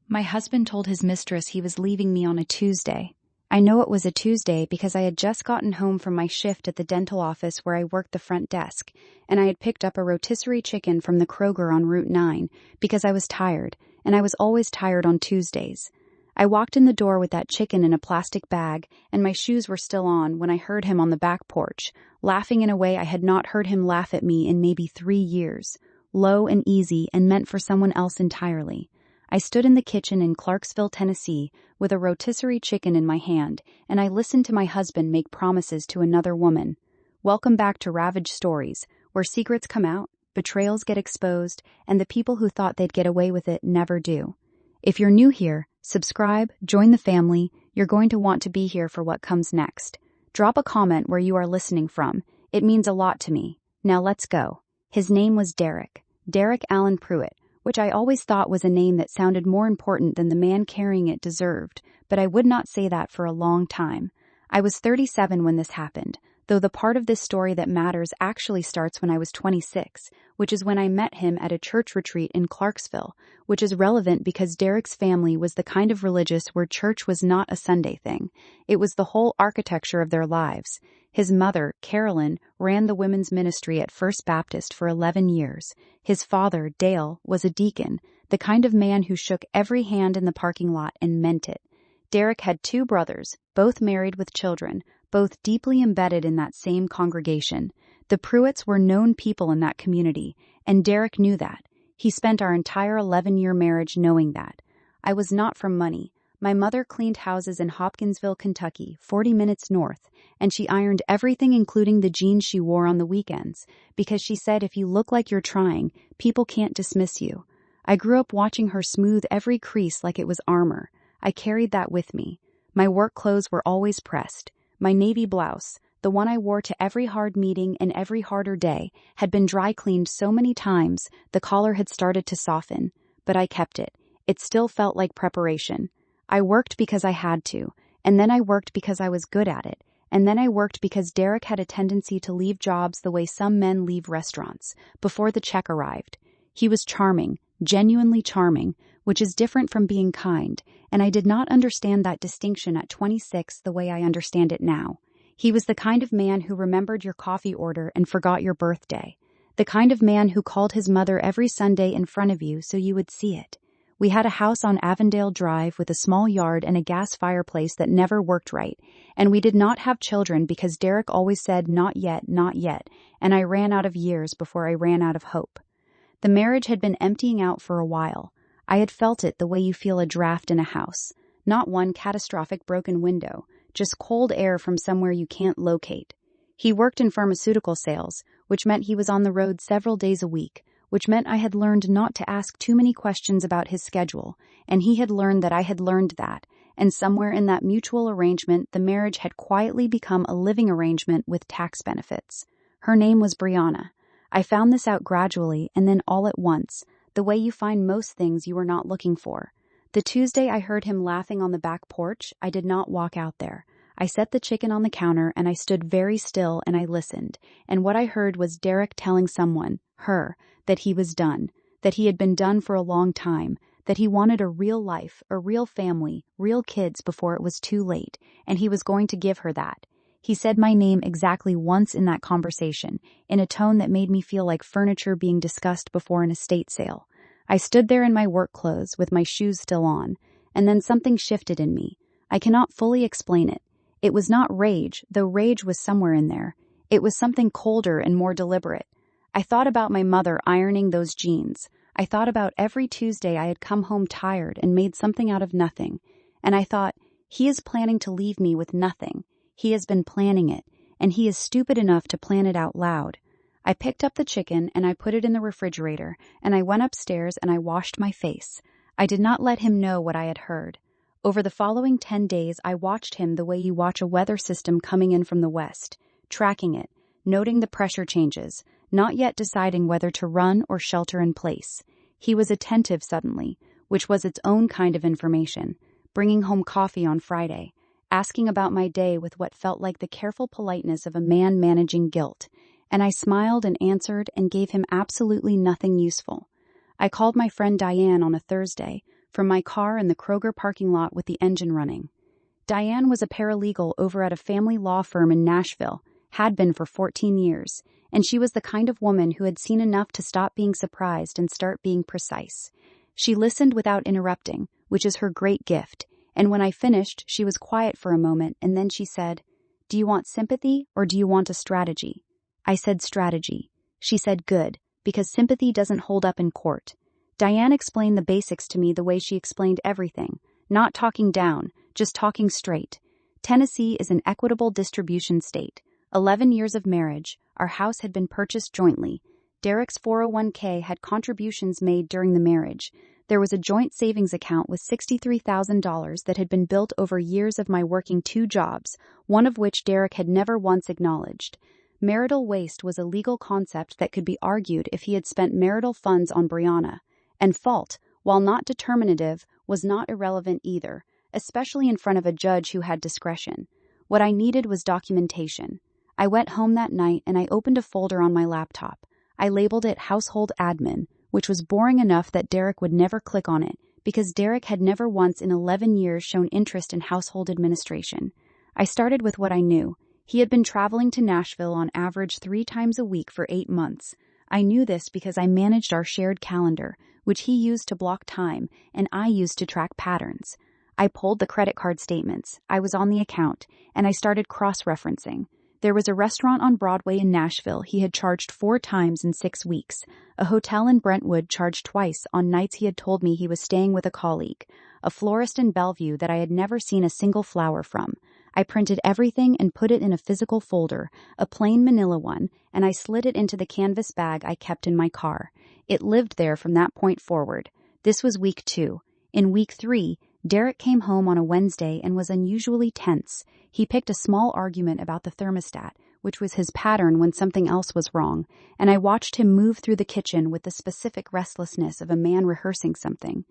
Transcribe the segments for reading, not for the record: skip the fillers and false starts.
My husband told his mistress he was leaving me on a Tuesday. I know it was a Tuesday because I had just gotten home from my shift at the dental office where I worked the front desk, and I had picked up a rotisserie chicken from the Kroger on Route 9 because I was tired, and I was always tired on Tuesdays. I walked in the door with that chicken in a plastic bag, and my shoes were still on when I heard him on the back porch, laughing in a way I had not heard him laugh at me in maybe 3 years, low and easy and meant for someone else entirely. I stood in the kitchen in Clarksville, Tennessee, with a rotisserie chicken in my hand, and I listened to my husband make promises to another woman. Welcome back to Ravage Stories, where secrets come out, betrayals get exposed, and the people who thought they'd get away with it never do. If you're new here, subscribe, join the family. You're going to want to be here for what comes next. Drop a comment where you are listening from. It means a lot to me. Now let's go. His name was Derek Allen Pruitt, which I always thought was a name that sounded more important than the man carrying it deserved, but I would not say that for a long time. I was 37 when this happened, though the part of this story that matters actually starts when I was 26, which is when I met him at a church retreat in Clarksville, which is relevant because Derek's family was the kind of religious where church was not a Sunday thing. It was the whole architecture of their lives. His mother, Carolyn, ran the women's ministry at First Baptist for 11 years. His father, Dale, was a deacon, the kind of man who shook every hand in the parking lot and meant it. Derek had 2 brothers, both married with children, both deeply embedded in that same congregation. The Pruitts were known people in that community, and Derek knew that. He spent our entire 11-year marriage knowing that. I was not from money. My mother cleaned houses in Hopkinsville, Kentucky, 40 minutes north, and she ironed everything including the jeans she wore on the weekends, because she said if you look like you're trying, people can't dismiss you. I grew up watching her smooth every crease like it was armor. I carried that with me. My work clothes were always pressed. My navy blouse, the one I wore to every hard meeting and every harder day, had been dry cleaned so many times the collar had started to soften, but I kept it. It still felt like preparation. I worked because I had to, and then I worked because I was good at it, and then I worked because Derek had a tendency to leave jobs the way some men leave restaurants, before the check arrived. He was charming, genuinely charming, which is different from being kind, and I did not understand that distinction at 26 the way I understand it now. He was the kind of man who remembered your coffee order and forgot your birthday, the kind of man who called his mother every Sunday in front of you so you would see it. We had a house on Avondale Drive with a small yard and a gas fireplace that never worked right, and we did not have children because Derek always said, not yet, and I ran out of years before I ran out of hope. The marriage had been emptying out for a while. I had felt it the way you feel a draft in a house. Not one catastrophic broken window, just cold air from somewhere you can't locate. He worked in pharmaceutical sales, which meant he was on the road several days a week, which meant I had learned not to ask too many questions about his schedule, and he had learned that I had learned that, and somewhere in that mutual arrangement the marriage had quietly become a living arrangement with tax benefits. Her name was Brianna. I found this out gradually and then all at once, the way you find most things you were not looking for. The Tuesday I heard him laughing on the back porch, I did not walk out there. I set the chicken on the counter and I stood very still and I listened, and what I heard was Derek telling someone, her, that he was done, that he had been done for a long time, that he wanted a real life, a real family, real kids before it was too late, and he was going to give her that. He said my name exactly once in that conversation, in a tone that made me feel like furniture being discussed before an estate sale. I stood there in my work clothes with my shoes still on, and then something shifted in me. I cannot fully explain it. It was not rage, though rage was somewhere in there. It was something colder and more deliberate. I thought about my mother ironing those jeans. I thought about every Tuesday I had come home tired and made something out of nothing. And I thought, he is planning to leave me with nothing. He has been planning it, and he is stupid enough to plan it out loud. I picked up the chicken and I put it in the refrigerator, and I went upstairs and I washed my face. I did not let him know what I had heard. Over the following 10 days, I watched him the way you watch a weather system coming in from the west, tracking it, noting the pressure changes, not yet deciding whether to run or shelter in place. He was attentive suddenly, which was its own kind of information, bringing home coffee on Friday, asking about my day with what felt like the careful politeness of a man managing guilt, and I smiled and answered and gave him absolutely nothing useful. I called my friend Diane on a Thursday, from my car in the Kroger parking lot with the engine running. Diane was a paralegal over at a family law firm in Nashville, had been for 14 years, and she was the kind of woman who had seen enough to stop being surprised and start being precise. She listened without interrupting, which is her great gift, and when I finished, she was quiet for a moment, and then she said, "Do you want sympathy or do you want a strategy?" I said strategy. She said good, because sympathy doesn't hold up in court. Diane explained the basics to me the way she explained everything, not talking down, just talking straight. Tennessee is an equitable distribution state. 11 years of marriage, our house had been purchased jointly. Derek's 401k had contributions made during the marriage. There was a joint savings account with $63,000 that had been built over years of my working 2 jobs, one of which Derek had never once acknowledged. Marital waste was a legal concept that could be argued if he had spent marital funds on Brianna. And fault, while not determinative, was not irrelevant either, especially in front of a judge who had discretion. What I needed was documentation. I went home that night and I opened a folder on my laptop. I labeled it Household Admin, which was boring enough that Derek would never click on it, because Derek had never once in 11 years shown interest in household administration. I started with what I knew. He had been traveling to Nashville on average 3 times a week for 8 months. I knew this because I managed our shared calendar, which he used to block time, and I used to track patterns. I pulled the credit card statements, I was on the account, and I started cross-referencing. There was a restaurant on Broadway in Nashville he had charged 4 times in 6 weeks. A hotel in Brentwood charged twice on nights he had told me he was staying with a colleague. A florist in Bellevue that I had never seen a single flower from. I printed everything and put it in a physical folder, a plain manila one, and I slid it into the canvas bag I kept in my car. It lived there from that point forward. This was week 2. In week 3, Derek came home on a Wednesday and was unusually tense. He picked a small argument about the thermostat, which was his pattern when something else was wrong, and I watched him move through the kitchen with the specific restlessness of a man rehearsing something.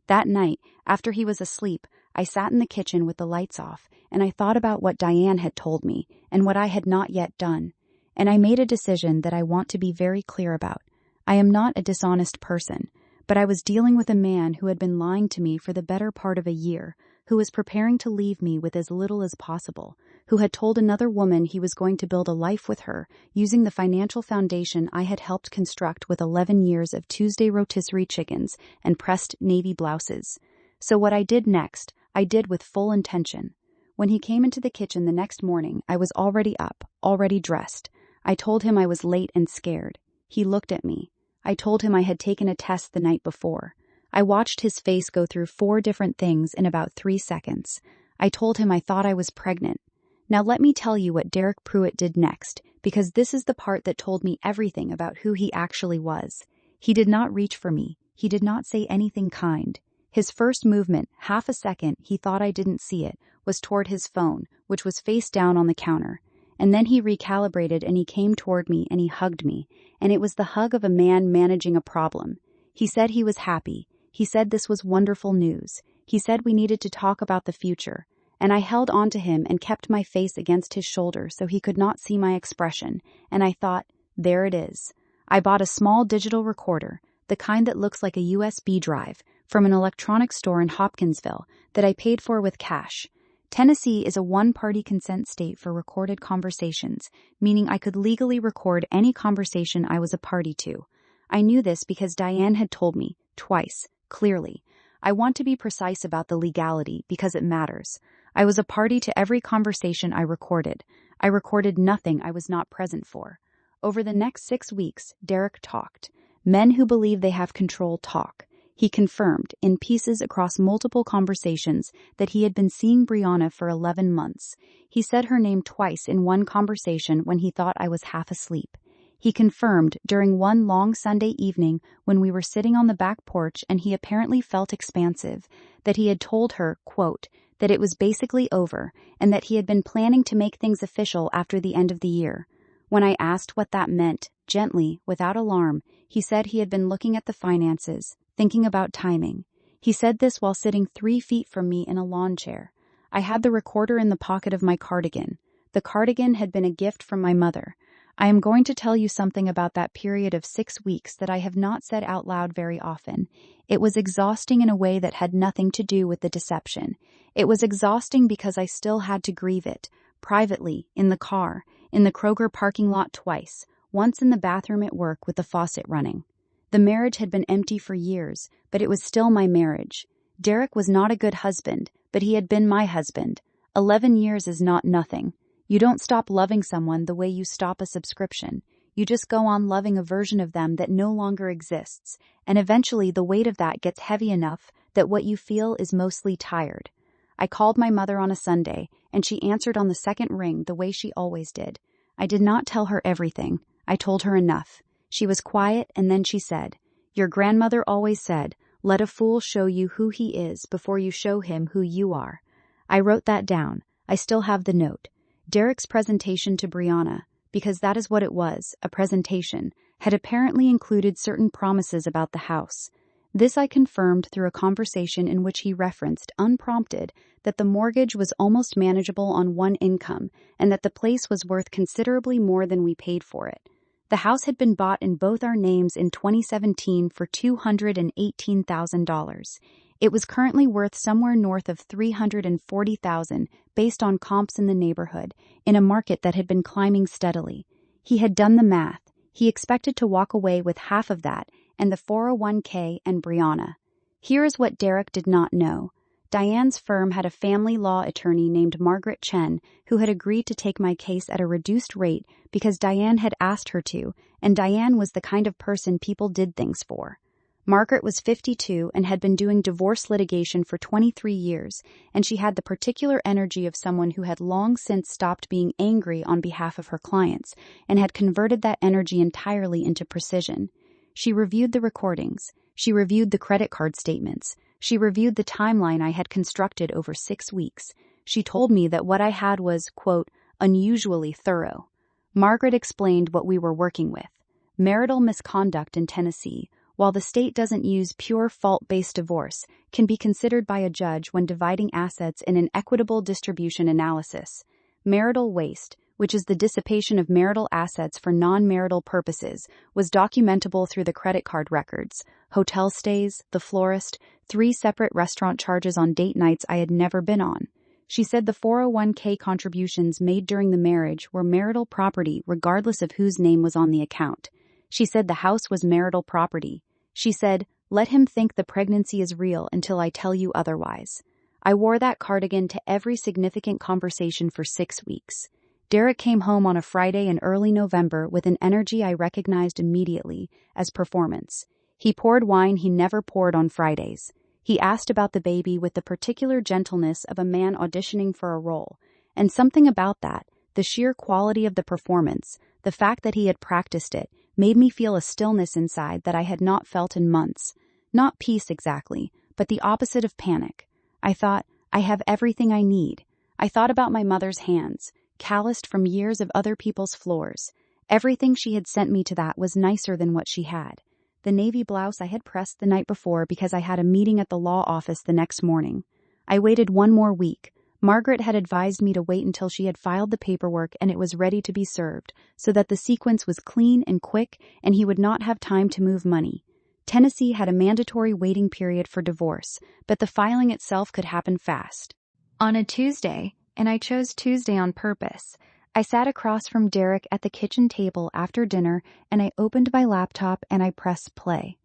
That night, after he was asleep, I sat in the kitchen with the lights off, and I thought about what Diane had told me and what I had not yet done. And I made a decision that I want to be very clear about. I am not a dishonest person, but I was dealing with a man who had been lying to me for the better part of a year, who was preparing to leave me with as little as possible, who had told another woman he was going to build a life with her, using the financial foundation I had helped construct with 11 years of Tuesday rotisserie chickens and pressed navy blouses. So what I did next, I did with full intention. When he came into the kitchen the next morning, I was already up, already dressed. I told him I was late and scared. He looked at me. I told him I had taken a test the night before. I watched his face go through 4 different things in about 3 seconds. I told him I thought I was pregnant. Now let me tell you what Derek Pruitt did next, because this is the part that told me everything about who he actually was. He did not reach for me. He did not say anything kind. His first movement, half a second, he thought I didn't see it, was toward his phone, which was face down on the counter. And then he recalibrated and he came toward me and he hugged me, and it was the hug of a man managing a problem. He said he was happy. He said this was wonderful news. He said we needed to talk about the future. And I held on to him and kept my face against his shoulder so he could not see my expression, and I thought, there it is. I bought a small digital recorder, the kind that looks like a USB drive, from an electronics store in Hopkinsville that I paid for with cash. Tennessee is a one-party consent state for recorded conversations, meaning I could legally record any conversation I was a party to. I knew this because Diane had told me, twice, clearly. I want to be precise about the legality because it matters. I was a party to every conversation I recorded. I recorded nothing I was not present for. Over the next 6 weeks, Derek talked. Men who believe they have control talk. He confirmed, in pieces across multiple conversations, that he had been seeing Brianna for 11 months. He said her name twice in one conversation when he thought I was half asleep. He confirmed during one long Sunday evening when we were sitting on the back porch and he apparently felt expansive, that he had told her, quote, that it was basically over and that he had been planning to make things official after the end of the year. When I asked what that meant, gently, without alarm, he said he had been looking at the finances, thinking about timing. He said this while sitting 3 feet from me in a lawn chair. I had the recorder in the pocket of my cardigan. The cardigan had been a gift from my mother. I am going to tell you something about that period of 6 weeks that I have not said out loud very often. It was exhausting in a way that had nothing to do with the deception. It was exhausting because I still had to grieve it, privately, in the car, in the Kroger parking lot twice, once in the bathroom at work with the faucet running. The marriage had been empty for years, but it was still my marriage. Derek was not a good husband, but he had been my husband. 11 years is not nothing. You don't stop loving someone the way you stop a subscription. You just go on loving a version of them that no longer exists, and eventually the weight of that gets heavy enough that what you feel is mostly tired. I called my mother on a Sunday, and she answered on the second ring the way she always did. I did not tell her everything. I told her enough. She was quiet, and then she said, "Your grandmother always said, 'Let a fool show you who he is before you show him who you are.'" I wrote that down. I still have the note. Derek's presentation to Brianna, because that is what it was, a presentation, had apparently included certain promises about the house. This I confirmed through a conversation in which he referenced, unprompted, that the mortgage was almost manageable on one income and that the place was worth considerably more than we paid for it. The house had been bought in both our names in 2017 for $218,000. It was currently worth somewhere north of $340,000 based on comps in the neighborhood, in a market that had been climbing steadily. He had done the math. He expected to walk away with half of that and the 401k and Brianna. Here is what Derek did not know. Diane's firm had a family law attorney named Margaret Chen who had agreed to take my case at a reduced rate because Diane had asked her to, and Diane was the kind of person people did things for. Margaret was 52 and had been doing divorce litigation for 23 years, and she had the particular energy of someone who had long since stopped being angry on behalf of her clients and had converted that energy entirely into precision. She reviewed the recordings. She reviewed the credit card statements. She reviewed the timeline I had constructed over 6 weeks. She told me that what I had was, quote, unusually thorough. Margaret explained what we were working with. Marital misconduct in Tennessee, while the state doesn't use pure fault-based divorce, can be considered by a judge when dividing assets in an equitable distribution analysis. Marital waste, which is the dissipation of marital assets for non-marital purposes, was documentable through the credit card records, hotel stays, the florist, 3 separate restaurant charges on date nights I had never been on. She said the 401k contributions made during the marriage were marital property regardless of whose name was on the account. She said the house was marital property. She said, "Let him think the pregnancy is real until I tell you otherwise." I wore that cardigan to every significant conversation for 6 weeks. Derek came home on a Friday in early November with an energy I recognized immediately as performance. He poured wine he never poured on Fridays. He asked about the baby with the particular gentleness of a man auditioning for a role. And something about that, the sheer quality of the performance, the fact that he had practiced it, made me feel a stillness inside that I had not felt in months. Not peace exactly, but the opposite of panic. I thought, I have everything I need. I thought about my mother's hands, calloused from years of other people's floors. Everything she had sent me to that was nicer than what she had. The navy blouse I had pressed the night before because I had a meeting at the law office the next morning. I waited 1 more week. Margaret had advised me to wait until she had filed the paperwork and it was ready to be served, so that the sequence was clean and quick and he would not have time to move money. Tennessee had a mandatory waiting period for divorce, but the filing itself could happen fast. On a Tuesday, and I chose Tuesday on purpose, I sat across from Derek at the kitchen table after dinner and I opened my laptop and I pressed play.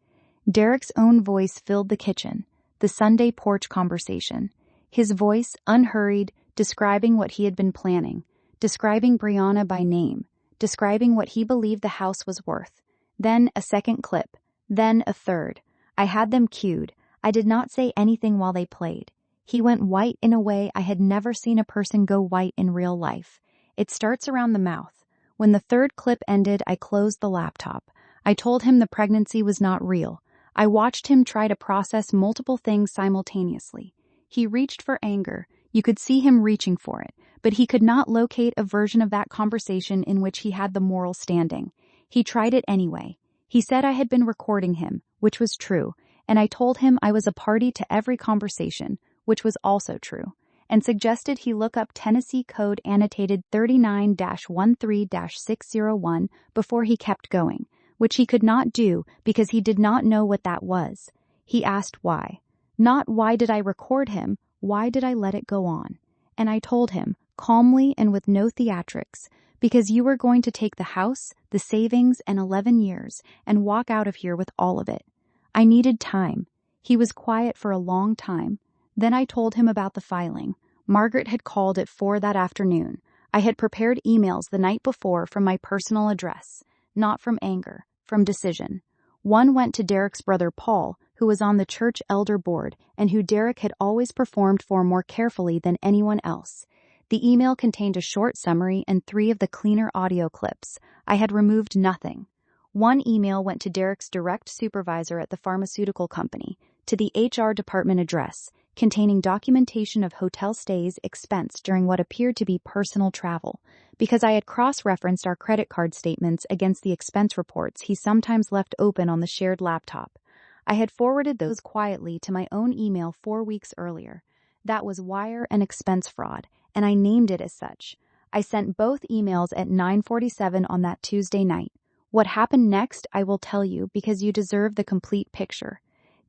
Derek's own voice filled the kitchen, the Sunday porch conversation. His voice, unhurried, describing what he had been planning, describing Brianna by name, describing what he believed the house was worth. Then a second clip, then a third. I had them cued. I did not say anything while they played. He went white in a way I had never seen a person go white in real life. It starts around the mouth. When the third clip ended, I closed the laptop. I told him the pregnancy was not real. I watched him try to process multiple things simultaneously. He reached for anger. You could see him reaching for it, but he could not locate a version of that conversation in which he had the moral standing. He tried it anyway. He said I had been recording him, which was true, and I told him I was a party to every conversation, which was also true. and suggested he look up Tennessee Code annotated 39-13-601 before he kept going, which he could not do because he did not know what that was. He asked why. Not why did I record him, why did I let it go on? And I told him, calmly and with no theatrics, because you were going to take the house, the savings, and 11 years, and walk out of here with all of it. I needed time. He was quiet for a long time. Then I told him about the filing. Margaret had called at 4 that afternoon. I had prepared emails the night before from my personal address, not from anger, from decision. One went to Derek's brother Paul, who was on the church elder board and who Derek had always performed for more carefully than anyone else. The email contained a short summary and 3 of the cleaner audio clips. I had removed nothing. One email went to Derek's direct supervisor at the pharmaceutical company, to the HR department address, containing documentation of hotel stays expensed during what appeared to be personal travel, because I had cross-referenced our credit card statements against the expense reports he sometimes left open on the shared laptop. I had forwarded those quietly to my own email 4 weeks earlier. That was wire and expense fraud, and I named it as such. I sent both emails at 9:47 on that Tuesday night. What happened next, I will tell you because you deserve the complete picture.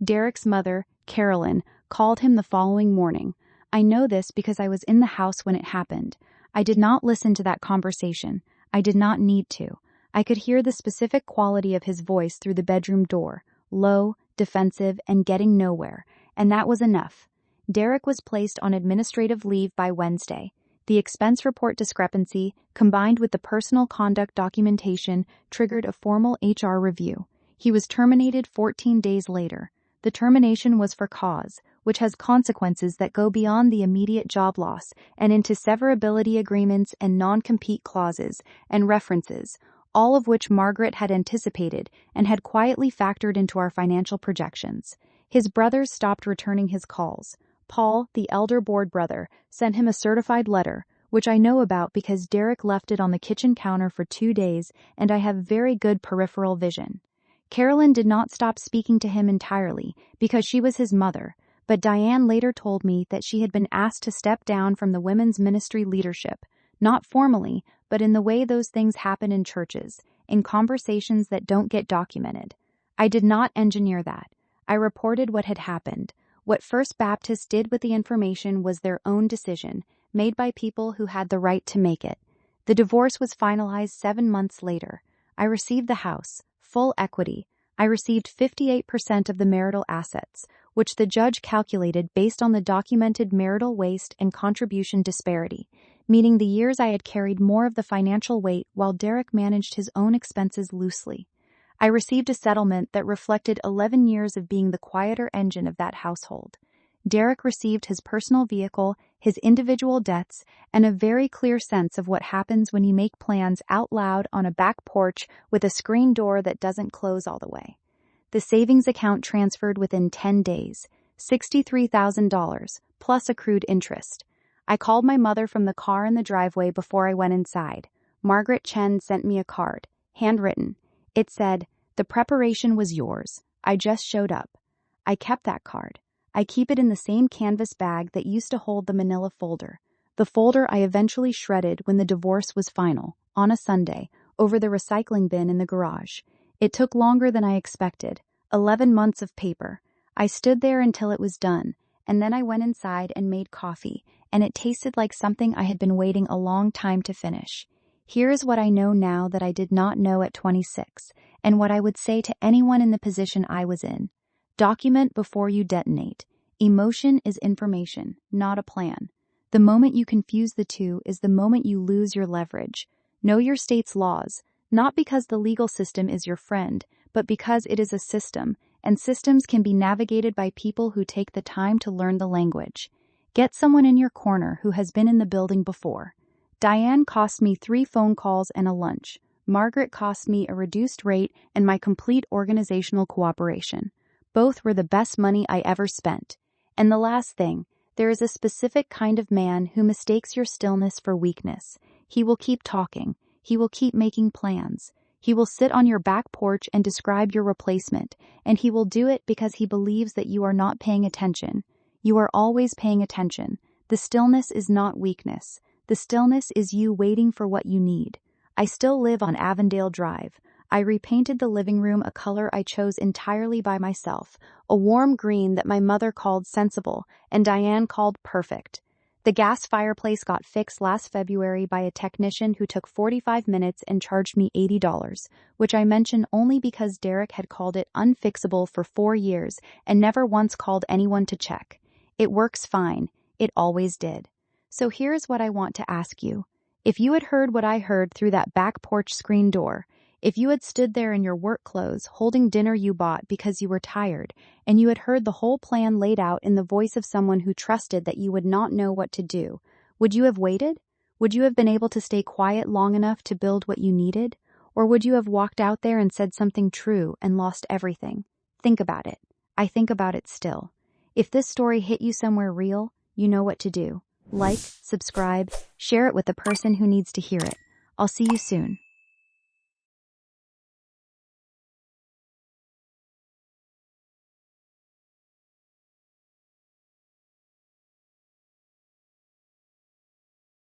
Derek's mother, Carolyn, called him the following morning. I know this because I was in the house when it happened. I did not listen to that conversation. I did not need to. I could hear the specific quality of his voice through the bedroom door, low, defensive, and getting nowhere, and that was enough. Derek was placed on administrative leave by Wednesday. The expense report discrepancy, combined with the personal conduct documentation, triggered a formal HR review. He was terminated 14 days later. The termination was for cause, which has consequences that go beyond the immediate job loss and into severability agreements and non-compete clauses and references, all of which Margaret had anticipated and had quietly factored into our financial projections. His brothers stopped returning his calls. Paul, the elder board brother, sent him a certified letter, which I know about because Derek left it on the kitchen counter for 2 days and I have very good peripheral vision. Carolyn did not stop speaking to him entirely because she was his mother, but Diane later told me that she had been asked to step down from the women's ministry leadership, not formally, but in the way those things happen in churches, in conversations that don't get documented. I did not engineer that. I reported what had happened. What First Baptist did with the information was their own decision, made by people who had the right to make it. The divorce was finalized 7 months later. I received the house, full equity. I received 58% of the marital assets, which the judge calculated based on the documented marital waste and contribution disparity, meaning the years I had carried more of the financial weight while Derek managed his own expenses loosely. I received a settlement that reflected 11 years of being the quieter engine of that household. Derek received his personal vehicle, his individual debts, and a very clear sense of what happens when you make plans out loud on a back porch with a screen door that doesn't close all the way. The savings account transferred within 10 days, $63,000, plus accrued interest. I called my mother from the car in the driveway before I went inside. Margaret Chen sent me a card, handwritten. It said, "The preparation was yours. I just showed up." I kept that card. I keep it in the same canvas bag that used to hold the manila folder. The folder I eventually shredded when the divorce was final, on a Sunday, over the recycling bin in the garage. It took longer than I expected, 11 months of paper. I stood there until it was done, and then I went inside and made coffee, and it tasted like something I had been waiting a long time to finish. Here is what I know now that I did not know at 26, and what I would say to anyone in the position I was in. Document before you detonate. Emotion is information, not a plan. The moment you confuse the two is the moment you lose your leverage. Know your state's laws, not because the legal system is your friend, but because it is a system, and systems can be navigated by people who take the time to learn the language. Get someone in your corner who has been in the building before. Diane cost me 3 phone calls and a lunch. Margaret cost me a reduced rate and my complete organizational cooperation. Both were the best money I ever spent. And the last thing, there is a specific kind of man who mistakes your stillness for weakness. He will keep talking. He will keep making plans. He will sit on your back porch and describe your replacement, and he will do it because he believes that you are not paying attention. You are always paying attention. The stillness is not weakness. The stillness is you waiting for what you need. I still live on Avondale Drive. I repainted the living room a color I chose entirely by myself, a warm green that my mother called sensible and Diane called perfect. The gas fireplace got fixed last February by a technician who took 45 minutes and charged me $80, which I mention only because Derek had called it unfixable for 4 years and never once called anyone to check. It works fine. It always did. So here's what I want to ask you. If you had heard what I heard through that back porch screen door, if you had stood there in your work clothes holding dinner you bought because you were tired, and you had heard the whole plan laid out in the voice of someone who trusted that you would not know what to do, would you have waited? Would you have been able to stay quiet long enough to build what you needed? Or would you have walked out there and said something true and lost everything? Think about it. I think about it still. If this story hit you somewhere real, you know what to do. Like, subscribe, share it with the person who needs to hear it. I'll see you soon.